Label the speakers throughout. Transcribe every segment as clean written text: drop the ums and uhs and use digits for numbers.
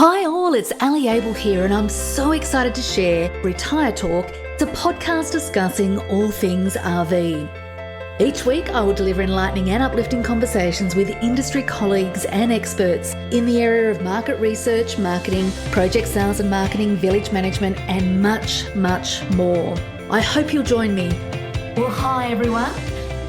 Speaker 1: Hi all, it's Ali Abel here and I'm so excited to share Retire Talk. It's a podcast discussing all things RV. Each week I will deliver enlightening and uplifting conversations with industry colleagues and experts in the area of market research, marketing, project sales and marketing, village management and much, much more. I hope you'll join me. Well, hi everyone.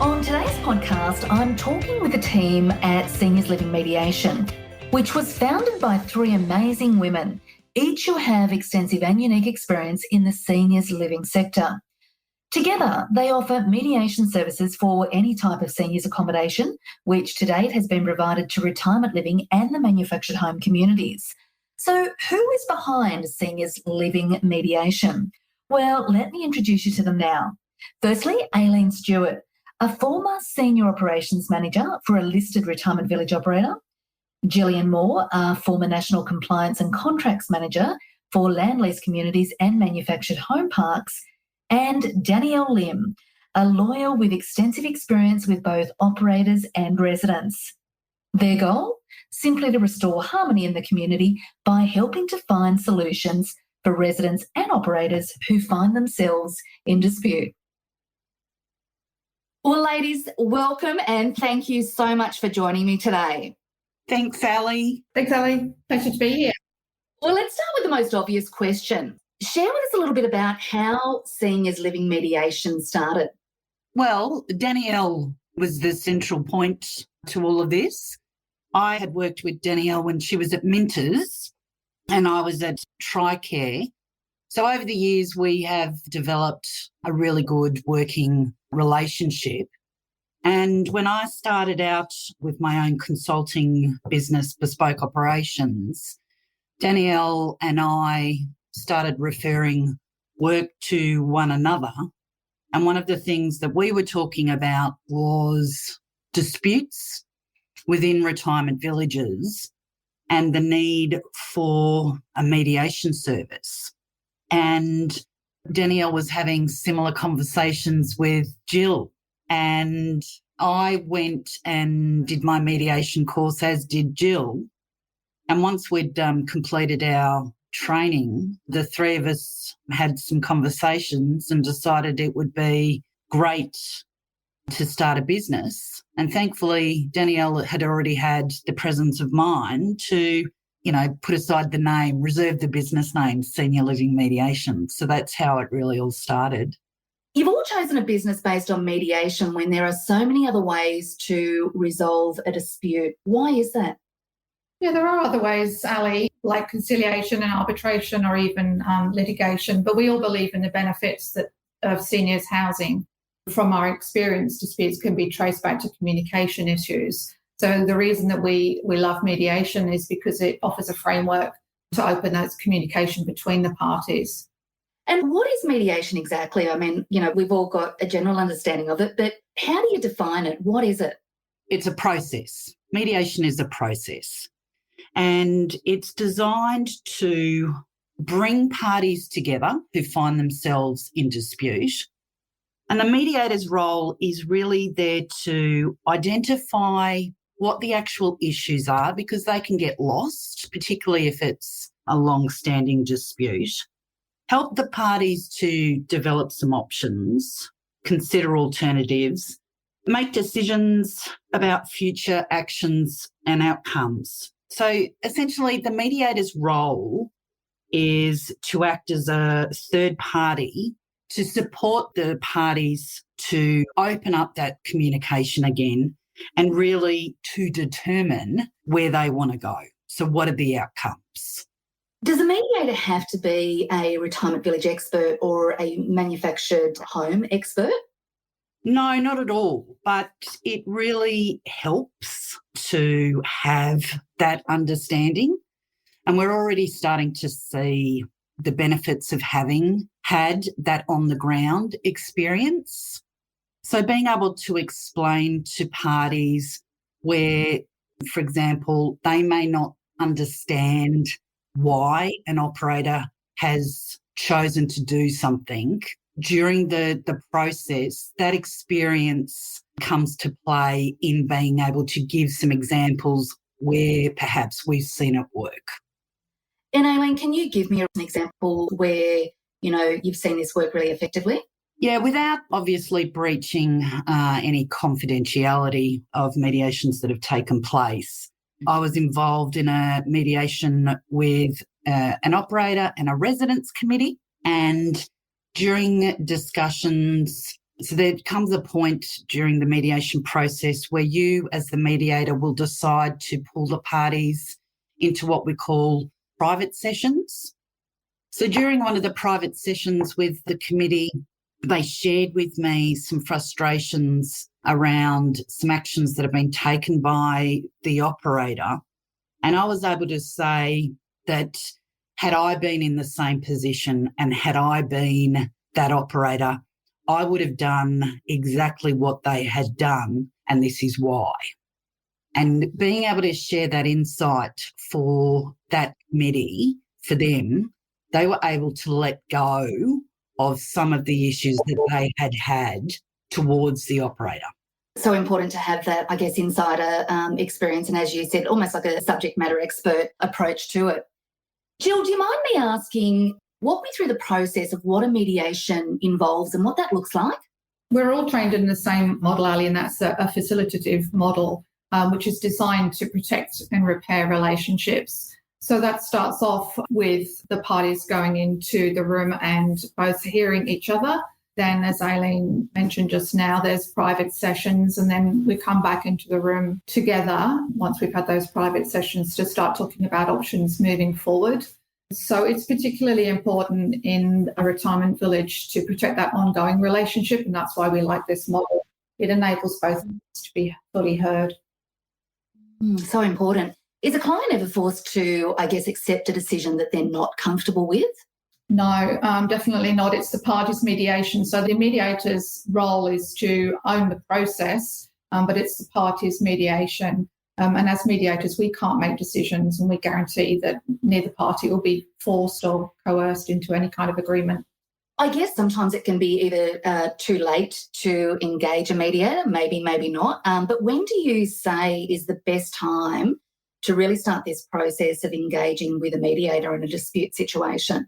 Speaker 1: On today's podcast, I'm talking with the team at Senior Living Mediation, which was founded by three amazing women, each who have extensive and unique experience in the seniors living sector. Together, they offer mediation services for any type of seniors accommodation, which to date has been provided to retirement living and the manufactured home communities. So who is behind Seniors Living Mediation? Well, let me introduce you to them now. Firstly, Aileen Stewart, a former senior operations manager for a listed retirement village operator. Gillian Moore, a former National Compliance and Contracts Manager for land lease communities and manufactured home parks, and Danielle Lim, a lawyer with extensive experience with both operators and residents. Their goal? Simply to restore harmony in the community by helping to find solutions for residents and operators who find themselves in dispute. Well, ladies, welcome and thank you so much for joining me today.
Speaker 2: Thanks, Ali.
Speaker 3: Thanks, Ali. Pleasure to be here.
Speaker 1: Well, let's start with the most obvious question. Share with us a little bit about how Seniors Living Mediation started.
Speaker 2: Well, Danielle was the central point to all of this. I had worked with Danielle when she was at Minters and I was at TriCare. So over the years, we have developed a really good working relationship. And when I started out with my own consulting business, Bespoke Operations, Danielle and I started referring work to one another. And one of the things that we were talking about was disputes within retirement villages and the need for a mediation service. And Danielle was having similar conversations with Jill. And I went and did my mediation course, as did Jill. And once we'd completed our training, the three of us had some conversations and decided it would be great to start a business. And thankfully, Danielle had already had the presence of mind to, put aside the name, reserve the business name, Senior Living Mediation. So that's how it really all started.
Speaker 1: You've all chosen a business based on mediation when there are so many other ways to resolve a dispute. Why is that?
Speaker 3: Yeah, there are other ways, Ali, like conciliation and arbitration or even litigation, but we all believe in the benefits of seniors housing. From our experience, disputes can be traced back to communication issues. So the reason that we love mediation is because it offers a framework to open that communication between the parties.
Speaker 1: And what is mediation exactly? I mean, we've all got a general understanding of it, but how do you define it? What is it?
Speaker 2: It's a process. Mediation is a process. And it's designed to bring parties together who find themselves in dispute. And the mediator's role is really there to identify what the actual issues are, because they can get lost, particularly if it's a long-standing dispute. Help the parties to develop some options, consider alternatives, make decisions about future actions and outcomes. So essentially, the mediator's role is to act as a third party to support the parties to open up that communication again and really to determine where they want to go. So what are the outcomes?
Speaker 1: Does a mediator have to be a retirement village expert or a manufactured home expert?
Speaker 2: No, not at all. But it really helps to have that understanding. And we're already starting to see the benefits of having had that on-the-ground experience. So being able to explain to parties where, for example, they may not understand why an operator has chosen to do something during the process, that experience comes to play in being able to give some examples where perhaps we've seen it work.
Speaker 1: And Aileen, can you give me an example where, you've seen this work really effectively?
Speaker 2: Yeah, without obviously breaching any confidentiality of mediations that have taken place. I was involved in a mediation with an operator and a residents committee, and during discussions, so there comes a point during the mediation process where you as the mediator will decide to pull the parties into what we call private sessions. So during one of the private sessions with the committee, they shared with me some frustrations around some actions that have been taken by the operator. And I was able to say that had I been in the same position and had I been that operator, I would have done exactly what they had done, and this is why. And being able to share that insight for that committee, for them, they were able to let go of some of the issues that they had towards the operator.
Speaker 1: So important to have that, I guess, insider experience and, as you said, almost like a subject matter expert approach to it. Jill, do you mind me asking, walk me through the process of what a mediation involves and what that looks like?
Speaker 3: We're all trained in the same model, Ali, and that's a facilitative model, which is designed to protect and repair relationships. So that starts off with the parties going into the room and both hearing each other. Then, as Aileen mentioned just now, there's private sessions, and then we come back into the room together once we've had those private sessions to start talking about options moving forward. So it's particularly important in a retirement village to protect that ongoing relationship, and that's why we like this model. It enables both of us to be fully heard.
Speaker 1: So important. Is a client ever forced to, I guess, accept a decision that they're not comfortable with?
Speaker 3: No, definitely not. It's the parties' mediation. So the mediator's role is to own the process, but it's the parties' mediation. And as mediators, we can't make decisions, and we guarantee that neither party will be forced or coerced into any kind of agreement.
Speaker 1: I guess sometimes it can be either too late to engage a mediator, maybe not. But when do you say is the best time to really start this process of engaging with a mediator in a dispute situation?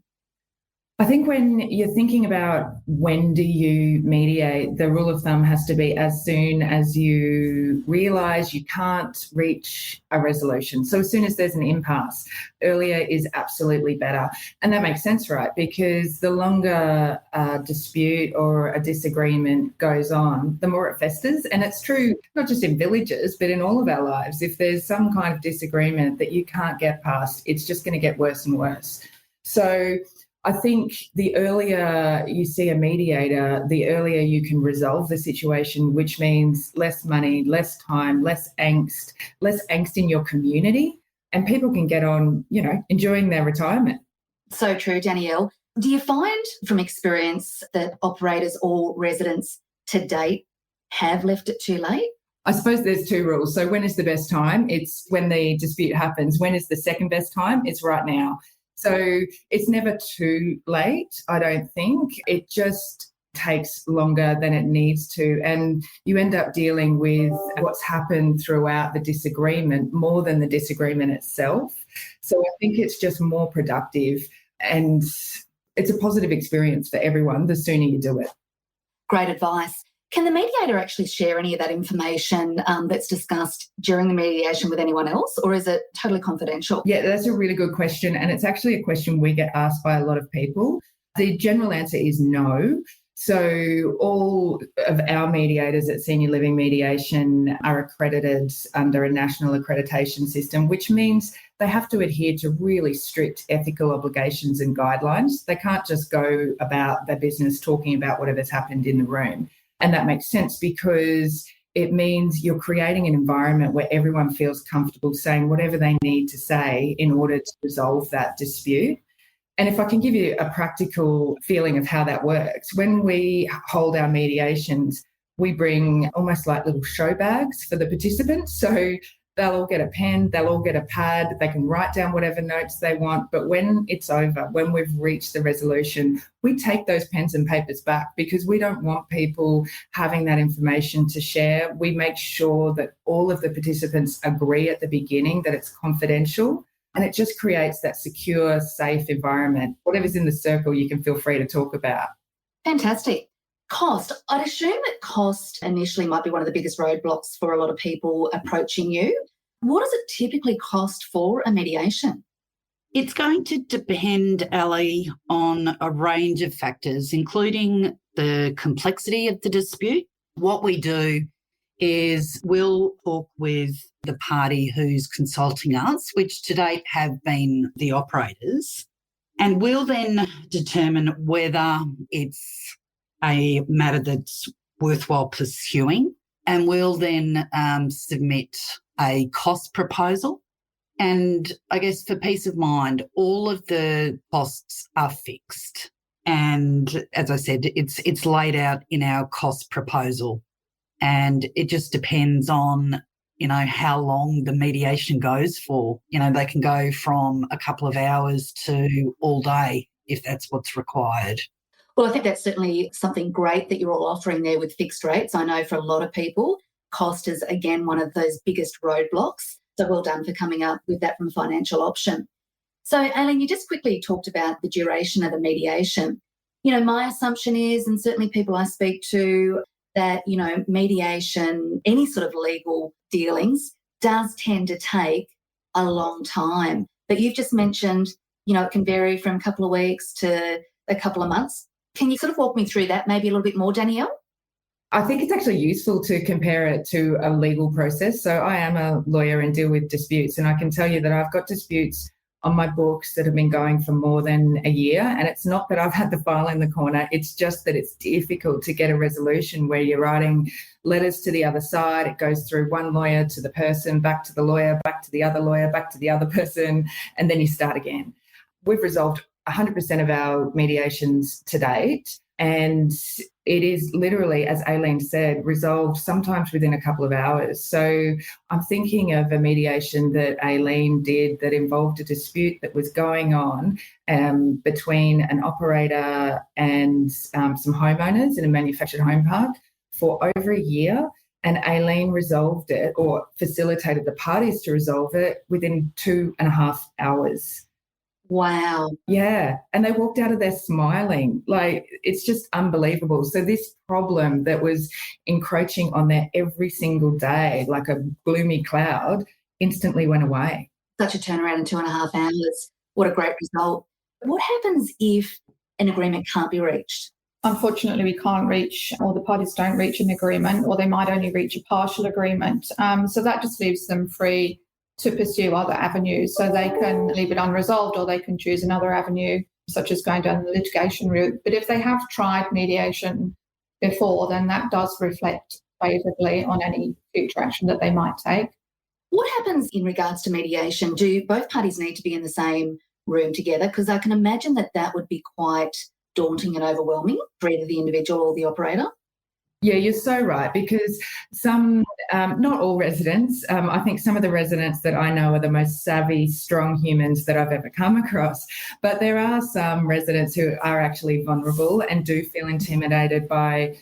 Speaker 4: I think when you're thinking about when do you mediate, the rule of thumb has to be as soon as you realise you can't reach a resolution. So as soon as there's an impasse, earlier is absolutely better. And that makes sense, right? Because the longer a dispute or a disagreement goes on, the more it festers. And it's true, not just in villages, but in all of our lives. If there's some kind of disagreement that you can't get past, it's just going to get worse and worse. So I think the earlier you see a mediator, the earlier you can resolve the situation, which means less money, less time, less angst in your community, and people can get on, enjoying their retirement.
Speaker 1: So true, Danielle. Do you find from experience that operators or residents to date have left it too late?
Speaker 4: I suppose there's two rules. So when is the best time? It's when the dispute happens. When is the second best time? It's right now. So it's never too late, I don't think. It just takes longer than it needs to. And you end up dealing with what's happened throughout the disagreement more than the disagreement itself. So I think it's just more productive, and it's a positive experience for everyone the sooner you do it.
Speaker 1: Great advice. Can the mediator actually share any of that information that's discussed during the mediation with anyone else, or is it totally confidential?
Speaker 4: Yeah, that's a really good question. And it's actually a question we get asked by a lot of people. The general answer is no. So all of our mediators at Senior Living Mediation are accredited under a national accreditation system, which means they have to adhere to really strict ethical obligations and guidelines. They can't just go about their business talking about whatever's happened in the room. And that makes sense because it means you're creating an environment where everyone feels comfortable saying whatever they need to say in order to resolve that dispute. And if I can give you a practical feeling of how that works, when we hold our mediations, we bring almost like little show bags for the participants. So they'll all get a pen, they'll all get a pad, they can write down whatever notes they want. But when it's over, when we've reached the resolution, we take those pens and papers back because we don't want people having that information to share. We make sure that all of the participants agree at the beginning that it's confidential. And it just creates that secure, safe environment. Whatever's in the circle, you can feel free to talk about.
Speaker 1: Fantastic. Cost. I'd assume that cost initially might be one of the biggest roadblocks for a lot of people approaching you. What does it typically cost for a mediation?
Speaker 2: It's going to depend, Ali, on a range of factors, including the complexity of the dispute. What we do is we'll talk with the party who's consulting us, which to date have been the operators, and we'll then determine whether it's a matter that's worthwhile pursuing, and we'll then submit a cost proposal. And I guess for peace of mind, all of the costs are fixed. And as I said, it's laid out in our cost proposal. And it just depends on, how long the mediation goes for. They can go from a couple of hours to all day if that's what's required.
Speaker 1: Well, I think that's certainly something great that you're all offering there with fixed rates. I know for a lot of people, cost is, again, one of those biggest roadblocks. So well done for coming up with that from a financial option. So, Aileen, you just quickly talked about the duration of a mediation. My assumption is, and certainly people I speak to, that, mediation, any sort of legal dealings does tend to take a long time. But you've just mentioned, it can vary from a couple of weeks to a couple of months. Can you sort of walk me through that maybe a little bit more, Danielle?
Speaker 4: I think it's actually useful to compare it to a legal process. So I am a lawyer and deal with disputes, and I can tell you that I've got disputes on my books that have been going for more than a year. And it's not that I've had the file in the corner. It's just that it's difficult to get a resolution where you're writing letters to the other side. It goes through one lawyer to the person, back to the lawyer, back to the other lawyer, back to the other person, and then you start again. We've resolved 100% of our mediations to date. And it is literally, as Aileen said, resolved sometimes within a couple of hours. So I'm thinking of a mediation that Aileen did that involved a dispute that was going on between an operator and some homeowners in a manufactured home park for over a year. And Aileen resolved it, or facilitated the parties to resolve it, within 2.5 hours.
Speaker 1: Wow.
Speaker 4: Yeah. And they walked out of there smiling. Like, it's just unbelievable. So this problem that was encroaching on there every single day, like a gloomy cloud, instantly went away.
Speaker 1: Such a turnaround in 2.5 hours. What a great result. What happens if an agreement can't be reached?
Speaker 3: Unfortunately, we can't reach, or the parties don't reach an agreement, or they might only reach a partial agreement. So that just leaves them free to pursue other avenues. So they can leave it unresolved, or they can choose another avenue, such as going down the litigation route. But if they have tried mediation before, then that does reflect favourably on any future action that they might take.
Speaker 1: What happens in regards to mediation? Do both parties need to be in the same room together? Because I can imagine that would be quite daunting and overwhelming for either the individual or the operator.
Speaker 4: Yeah, you're so right, because some, not all residents, I think some of the residents that I know are the most savvy, strong humans that I've ever come across. But there are some residents who are actually vulnerable and do feel intimidated by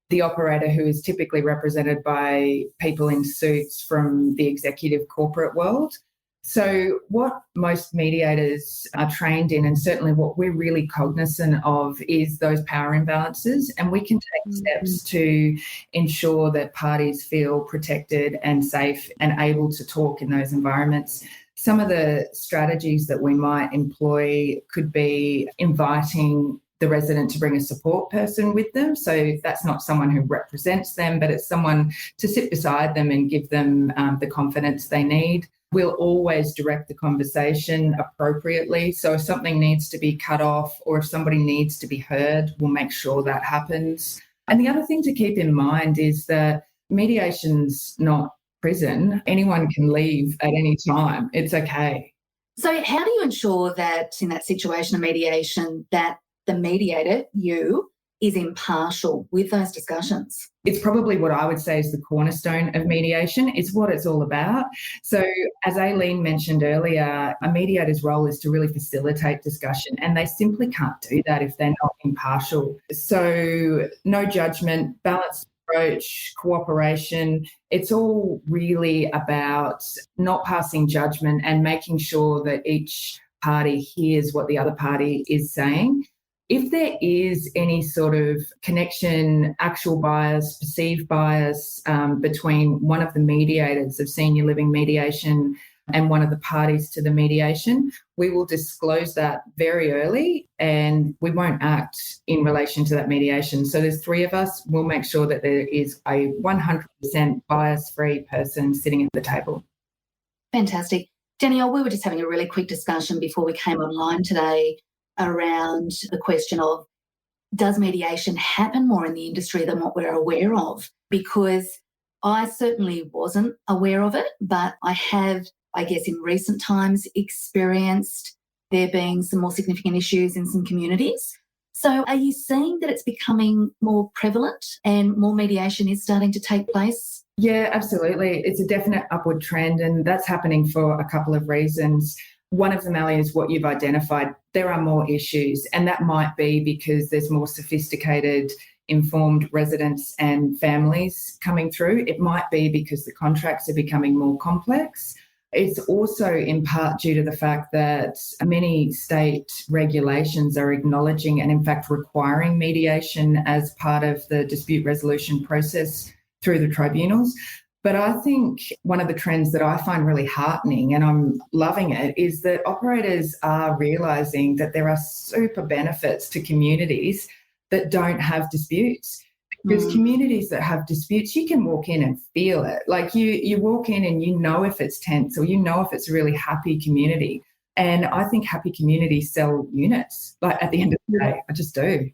Speaker 4: the operator, who is typically represented by people in suits from the executive corporate world. So what most mediators are trained in, and certainly what we're really cognizant of, is those power imbalances. And we can take steps to ensure that parties feel protected and safe and able to talk in those environments. Some of the strategies that we might employ could be inviting the resident to bring a support person with them. So that's not someone who represents them, but it's someone to sit beside them and give them the confidence they need. We'll always direct the conversation appropriately. So if something needs to be cut off, or if somebody needs to be heard, we'll make sure that happens. And the other thing to keep in mind is that mediation's not prison. Anyone can leave at any time. It's okay.
Speaker 1: So how do you ensure that in that situation of mediation, that the mediator, you, is impartial with those discussions?
Speaker 4: It's probably what I would say is the cornerstone of mediation. It's what it's all about. So as Aileen mentioned earlier, a mediator's role is to really facilitate discussion, and they simply can't do that if they're not impartial. So no judgment, balanced approach, cooperation. It's all really about not passing judgment and making sure that each party hears what the other party is saying. If there is any sort of connection, actual bias, perceived bias between one of the mediators of Senior Living Mediation and one of the parties to the mediation, we will disclose that very early and we won't act in relation to that mediation. So there's three of us. We'll make sure that there is a 100% bias-free person sitting at the table.
Speaker 1: Fantastic. Danielle, we were just having a really quick discussion before we came online today around the question of, does mediation happen more in the industry than what we're aware of? Because I certainly wasn't aware of it, but I have, I guess, in recent times experienced there being some more significant issues in some communities. So are you seeing that it's becoming more prevalent and more mediation is starting to take place?
Speaker 4: Yeah, absolutely. It's a definite upward trend, and that's happening for a couple of reasons. One of them, Ali, is what you've identified. There are more issues, and that might be because there's more sophisticated, informed residents and families coming through. It might be because the contracts are becoming more complex. It's also in part due to the fact that many state regulations are acknowledging and in fact requiring mediation as part of the dispute resolution process through the tribunals. But I think one of the trends that I find really heartening, and I'm loving it, is that operators are realising that there are super benefits to communities that don't have disputes. Because communities that have disputes, you can walk in and feel it. Like you walk in and you know if it's tense or you know if it's a really happy community. And I think happy communities sell units, like at the end of the day. I just do.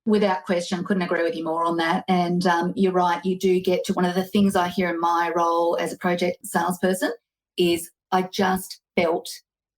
Speaker 1: Without question, couldn't agree with you more on that. And you're right, you do get to one of the things I hear in my role as a project salesperson is I just felt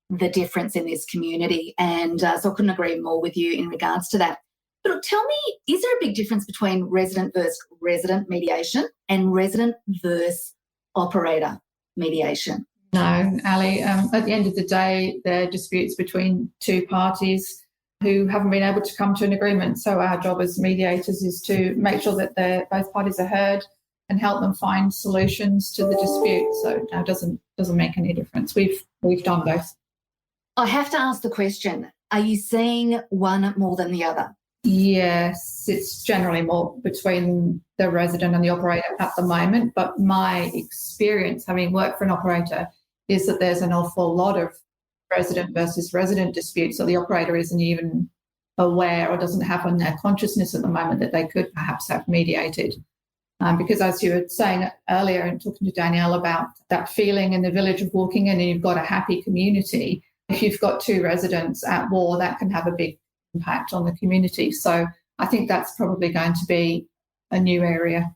Speaker 1: the difference in this community. And so I couldn't agree more with you in regards to that. But tell me, is there a big difference between resident versus resident mediation and resident versus operator mediation?
Speaker 3: No, Ali. At the end of the day, they're disputes between two parties who haven't been able to come to an agreement. So our job as mediators is to make sure that both parties are heard and help them find solutions to the dispute. So no, it doesn't make any difference. We've done both.
Speaker 1: I have to ask the question, are you seeing one more than the other?
Speaker 3: Yes, it's generally more between the resident and the operator at the moment. But my experience, having worked for an operator, is that there's an awful lot of resident versus resident disputes that the operator isn't even aware or doesn't have on their consciousness at the moment that they could perhaps have mediated. Because as you were saying earlier and talking to Danielle about that feeling in the village of walking in and you've got a happy community, if you've got two residents at war, that can have a big impact on the community. So I think that's probably going to be a new area.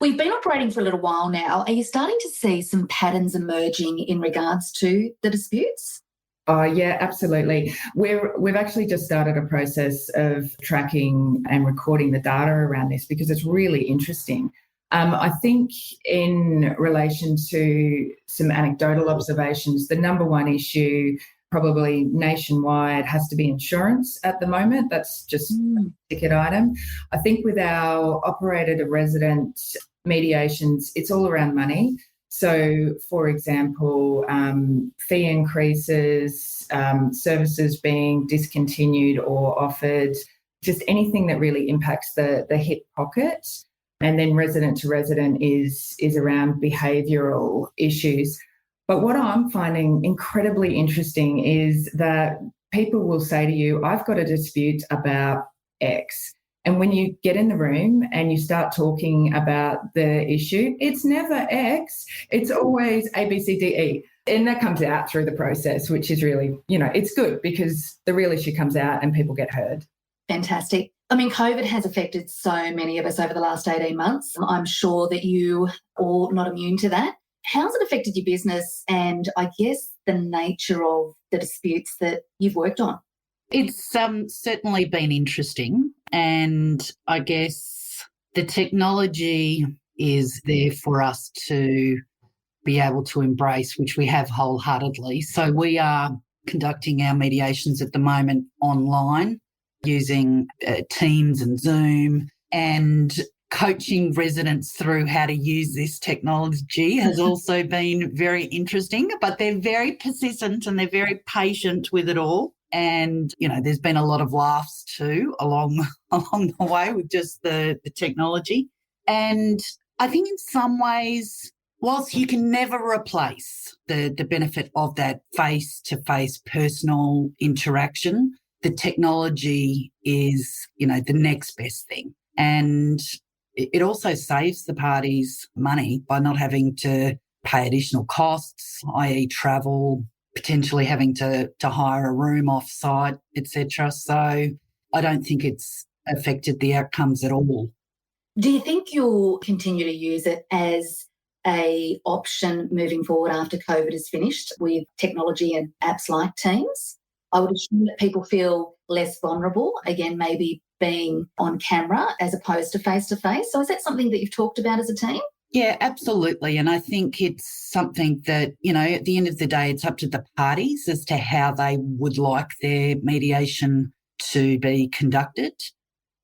Speaker 1: We've been operating for a little while now. Are you starting to see some patterns emerging in regards to the disputes?
Speaker 4: Oh, yeah, absolutely. We've actually just started a process of tracking and recording the data around this because it's really interesting. I think in relation to some anecdotal observations, the number one issue probably nationwide has to be insurance at the moment. That's just a ticket item. I think with our operator to resident mediations, it's all around money. So, for example, fee increases, services being discontinued or offered, just anything that really impacts the hip pocket. And then resident to resident is around behavioural issues. But what I'm finding incredibly interesting is that people will say to you, I've got a dispute about X. And when you get in the room and you start talking about the issue, it's never X, it's always A, B, C, D, E. And that comes out through the process, which is really, it's good because the real issue comes out and people get heard.
Speaker 1: Fantastic. I mean, COVID has affected so many of us over the last 18 months. I'm sure that you are all not immune to that. How's it affected your business and I guess the nature of the disputes that you've worked on?
Speaker 2: It's certainly been interesting, and I guess the technology is there for us to be able to embrace, which we have wholeheartedly. So we are conducting our mediations at the moment online using Teams and Zoom, and coaching residents through how to use this technology has also been very interesting, but they're very persistent and they're very patient with it all. And, there's been a lot of laughs too along the way with just the technology. And I think in some ways, whilst you can never replace the benefit of that face-to-face personal interaction, the technology is, the next best thing. And it also saves the parties money by not having to pay additional costs, i.e. travel, potentially having to hire a room off-site, etc. So I don't think it's affected the outcomes at all.
Speaker 1: Do you think you'll continue to use it as a option moving forward after COVID is finished with technology and apps like Teams? I would assume that people feel less vulnerable, again, maybe being on camera as opposed to face-to-face. So is that something that you've talked about as a team?
Speaker 2: Yeah, absolutely. And I think it's something that, at the end of the day, it's up to the parties as to how they would like their mediation to be conducted.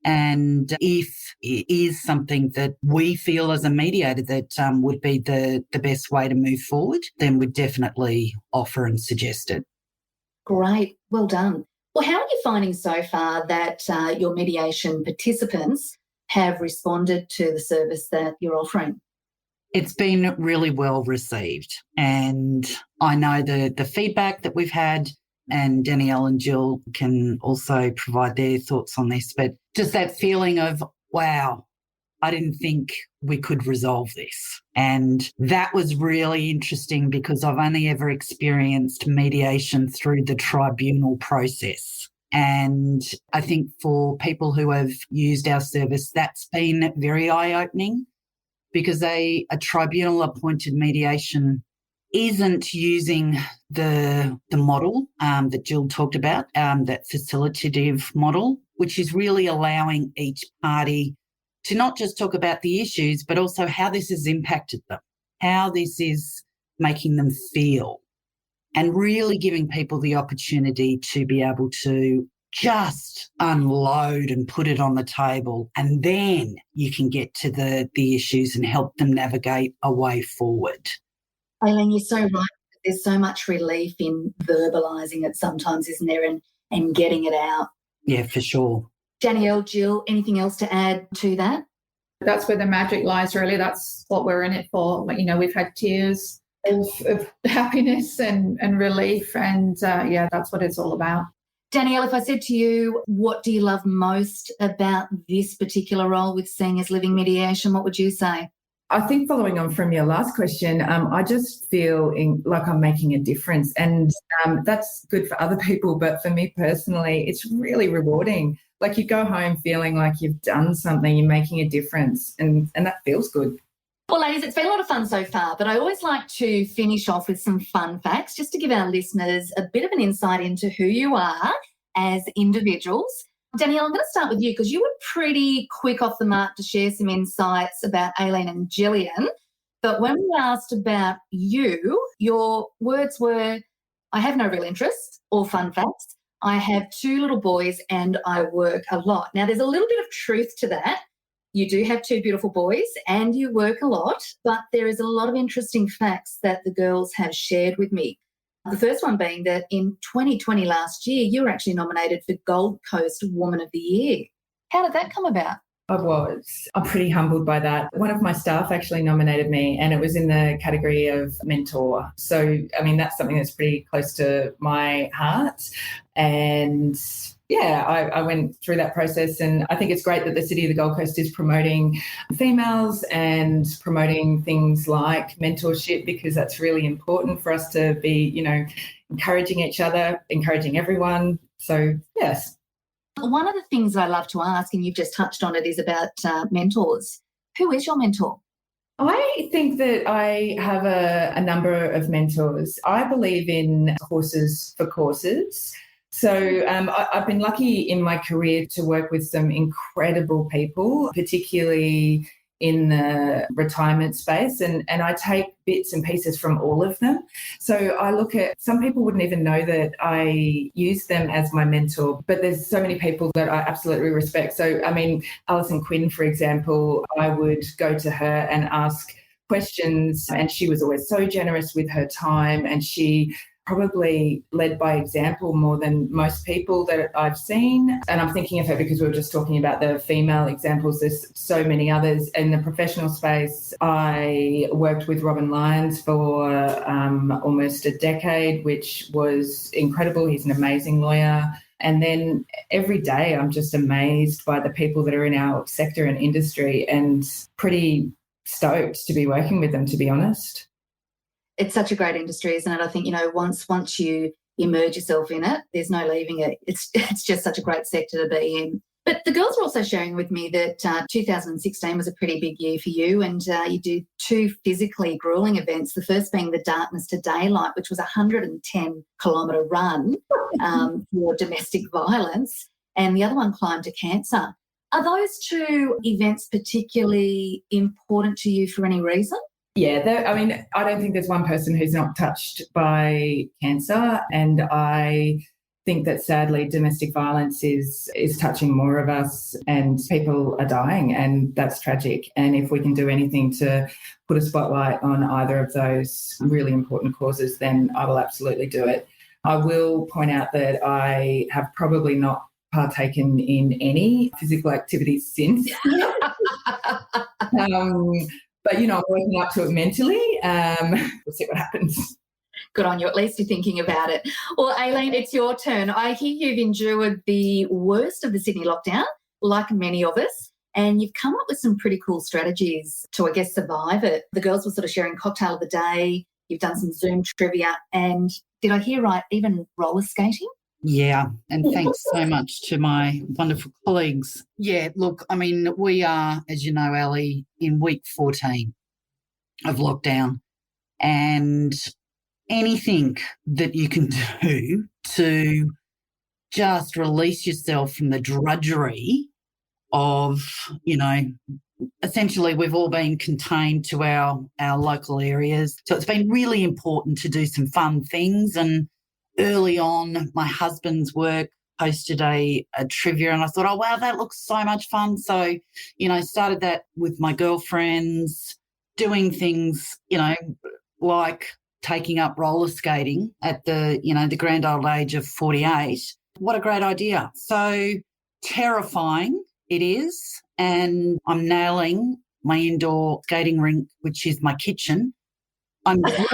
Speaker 2: And if it is something that we feel as a mediator that would be the best way to move forward, then we'd definitely offer and suggest it.
Speaker 1: Great. Well done. Well, how are you finding so far that your mediation participants have responded to the service that you're offering?
Speaker 2: It's been really well received. And I know the feedback that we've had, and Danielle and Jill can also provide their thoughts on this, but just that feeling of, wow, I didn't think we could resolve this. And that was really interesting because I've only ever experienced mediation through the tribunal process. And I think for people who have used our service, that's been very eye-opening because a tribunal-appointed mediation isn't using the model that Jill talked about, that facilitative model, which is really allowing each party to not just talk about the issues, but also how this has impacted them, how this is making them feel, and really giving people the opportunity to be able to just unload and put it on the table, and then you can get to the issues and help them navigate a way forward.
Speaker 1: Aileen, you're so right. There's so much relief in verbalising it sometimes, isn't there, and getting it out.
Speaker 2: Yeah, for sure.
Speaker 1: Danielle, Jill, anything else to add to that?
Speaker 3: That's where the magic lies, really. That's what we're in it for. We've had tears of happiness and relief, and that's what it's all about.
Speaker 1: Danielle, if I said to you, what do you love most about this particular role with Seniors Living Mediation, what would you say?
Speaker 4: I think following on from your last question, I just feel like I'm making a difference, and that's good for other people. But for me personally, it's really rewarding. Like you go home feeling like you've done something, you're making a difference, and that feels good.
Speaker 1: Well, ladies, it's been a lot of fun so far, but I always like to finish off with some fun facts just to give our listeners a bit of an insight into who you are as individuals. Danielle, I'm going to start with you because you were pretty quick off the mark to share some insights about Aileen and Gillian. But when we asked about you, your words were, I have no real interest or fun facts. I have 2 little boys and I work a lot. Now, there's a little bit of truth to that. You do have 2 beautiful boys and you work a lot, but there is a lot of interesting facts that the girls have shared with me. The first one being that in 2020 last year, you were actually nominated for Gold Coast Woman of the Year. How did that come about?
Speaker 4: I was. I'm pretty humbled by that. One of my staff actually nominated me, and it was in the category of mentor. So, that's something that's pretty close to my heart. And I went through that process, and I think it's great that the City of the Gold Coast is promoting females and promoting things like mentorship, because that's really important for us to be, encouraging each other, encouraging everyone. So, yes.
Speaker 1: One of the things I love to ask, and you've just touched on it, is about mentors. Who is your mentor?
Speaker 4: I think that I have a number of mentors. I believe in horses for courses. So I've been lucky in my career to work with some incredible people, particularly in the retirement space, and I take bits and pieces from all of them. So I look at, some people wouldn't even know that I use them as my mentor, but there's so many people that I absolutely respect. So, I mean, Alison Quinn, for example, I would go to her and ask questions, and she was always so generous with her time, and she probably led by example more than most people that I've seen. And I'm thinking of her because we were just talking about the female examples. There's so many others. In the professional space, I worked with Robin Lyons for almost a decade, which was incredible. He's an amazing lawyer. And then every day I'm just amazed by the people that are in our sector and industry, and pretty stoked to be working with them, to be honest.
Speaker 1: It's such a great industry, isn't it? I think, once you immerse yourself in it, there's no leaving it. It's just such a great sector to be in. But the girls were also sharing with me that 2016 was a pretty big year for you, and you did 2 physically gruelling events, the first being the Darkness to Daylight, which was a 110-kilometre run for domestic violence, and the other one, Climb to Cancer. Are those 2 events particularly important to you for any reason?
Speaker 4: Yeah, I don't think there's one person who's not touched by cancer, and I think that sadly domestic violence is touching more of us, and people are dying, and that's tragic. And if we can do anything to put a spotlight on either of those really important causes, then I will absolutely do it. I will point out that I have probably not partaken in any physical activities since. But, I'm working up to it mentally. We'll see what happens.
Speaker 1: Good on you. At least you're thinking about it. Well, Aileen, it's your turn. I hear you've endured the worst of the Sydney lockdown, like many of us, and you've come up with some pretty cool strategies to, I guess, survive it. The girls were sort of sharing cocktail of the day. You've done some Zoom trivia, and did I hear right, even roller skating?
Speaker 2: Yeah, and thanks so much to my wonderful colleagues. Yeah, look, I mean, we are, as you know, Ali, in week 14 of lockdown, and anything that you can do to just release yourself from the drudgery of, essentially we've all been contained to our local areas. So it's been really important to do some fun things. And early on, my husband's work posted a trivia, and I thought, oh, wow, that looks so much fun. So, started that with my girlfriends, doing things, like taking up roller skating at the grand old age of 48. What a great idea. So terrifying it is, and I'm nailing my indoor skating rink, which is my kitchen. I'm yet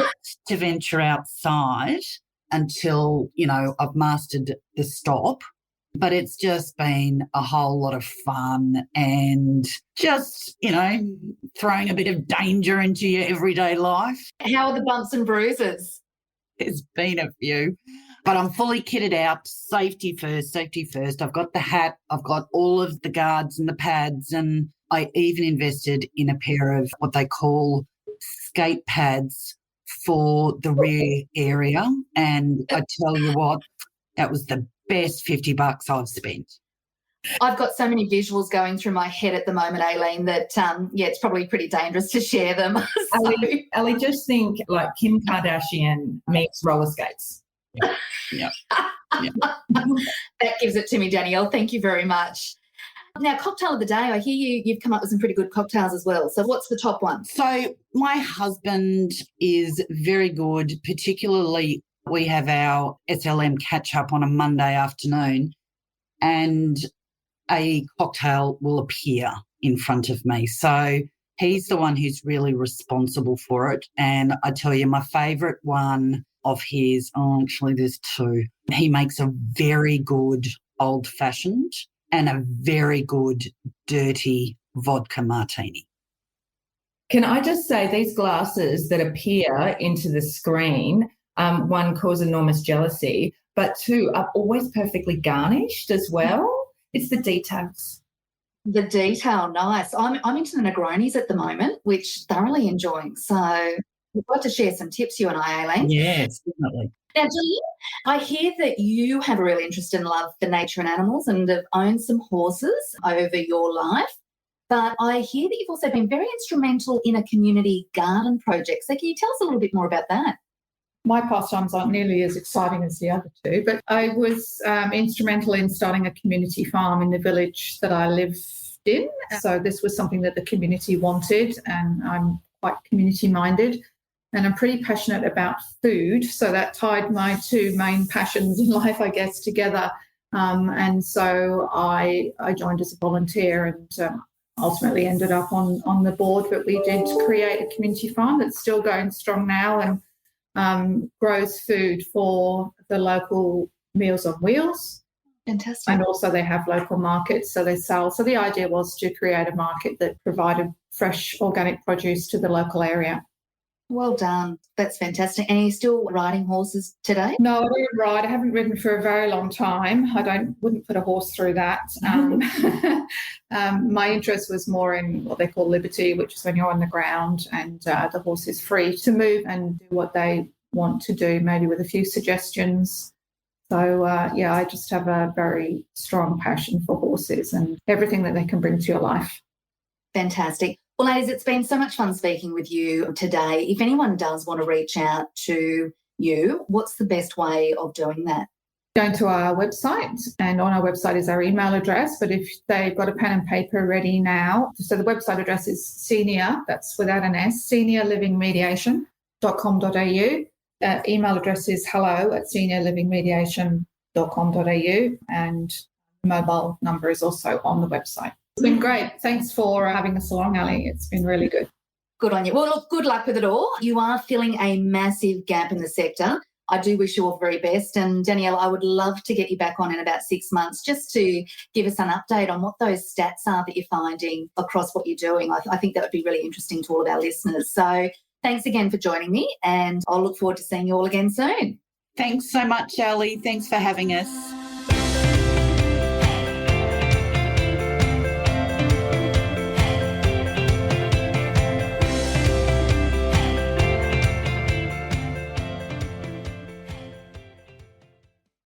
Speaker 2: to venture outside until, I've mastered the stop. But it's just been a whole lot of fun and just, throwing a bit of danger into your everyday life.
Speaker 1: How are the bumps and bruises?
Speaker 2: There's been a few, but I'm fully kitted out. Safety first, safety first. I've got the hat, I've got all of the guards and the pads, and I even invested in a pair of what they call skate pads for the rear area. And I tell you what, that was the best $50 I've spent.
Speaker 3: I've got so many visuals going through my head at the moment, Aileen, that, it's probably pretty dangerous to share them.
Speaker 4: Ali, just think like Kim Kardashian meets roller skates.
Speaker 2: Yeah.
Speaker 1: That gives it to me, Danielle. Thank you very much. Now, cocktail of the day, I hear you've come up with some pretty good cocktails as well. So what's the top one?
Speaker 2: So my husband is very good, particularly we have our SLM catch-up on a Monday afternoon, and a cocktail will appear in front of me. So he's the one who's really responsible for it. And I tell you, my favourite one of his, actually there's 2. He makes a very good old-fashioned and a very good dirty vodka martini.
Speaker 4: Can I just say these glasses that appear into the screen, one, cause enormous jealousy, but 2, are always perfectly garnished as well. It's the details.
Speaker 1: The detail, nice. I'm into the Negronis at the moment, which thoroughly enjoying. So we'd like to share some tips, you and I, Aileen.
Speaker 2: Yes, definitely.
Speaker 1: Now, Gillian, I hear that you have a real interest and love for nature and animals and have owned some horses over your life. but I hear that you've also been very instrumental in a community garden project. So can you tell us a little bit more about that?
Speaker 3: My pastimes aren't nearly as exciting as the other two, but I was instrumental in starting a community farm in the village that I lived in. So this was something that the community wanted, and I'm quite community-minded, and I'm pretty passionate about food. So that tied my two main passions in life, I guess, together. And so I joined as a volunteer and ultimately ended up on the board. But we did create a community farm that's still going strong now and grows food for the local Meals on Wheels.
Speaker 1: Fantastic.
Speaker 3: And also they have local markets, so they sell. So the idea was to create a market that provided fresh organic produce to the local area.
Speaker 1: Well done. That's fantastic. And are you still riding horses today?
Speaker 3: No, I don't ride. I haven't ridden for a very long time. Wouldn't put a horse through that. My interest was more in what they call liberty, which is when you're on the ground and the horse is free to move and do what they want to do, maybe with a few suggestions. So, I just have a very strong passion for horses and everything that they can bring to your life.
Speaker 1: Fantastic. Well, ladies, it's been so much fun speaking with you today. If anyone does want to reach out to you, what's the best way of doing that?
Speaker 3: Going to our website, and on our website is our email address. But if they've got a pen and paper ready now, so the website address is senior, that's without an S, seniorlivingmediation.com.au. Email address is hello@seniorlivingmediation.com.au, and mobile number is also on the website. It's been great. Thanks for having us along, Ali. It's been really good.
Speaker 1: Good on you. Well, look, good luck with it all. You are filling a massive gap in the sector. I do wish you all the very best. And Danielle, I would love to get you back on in about 6 months just to give us an update on what those stats are that you're finding across what you're doing. I think that would be really interesting to all of our listeners. So thanks again for joining me, and I'll look forward to seeing you all again soon.
Speaker 2: Thanks so much, Ali. Thanks for having us.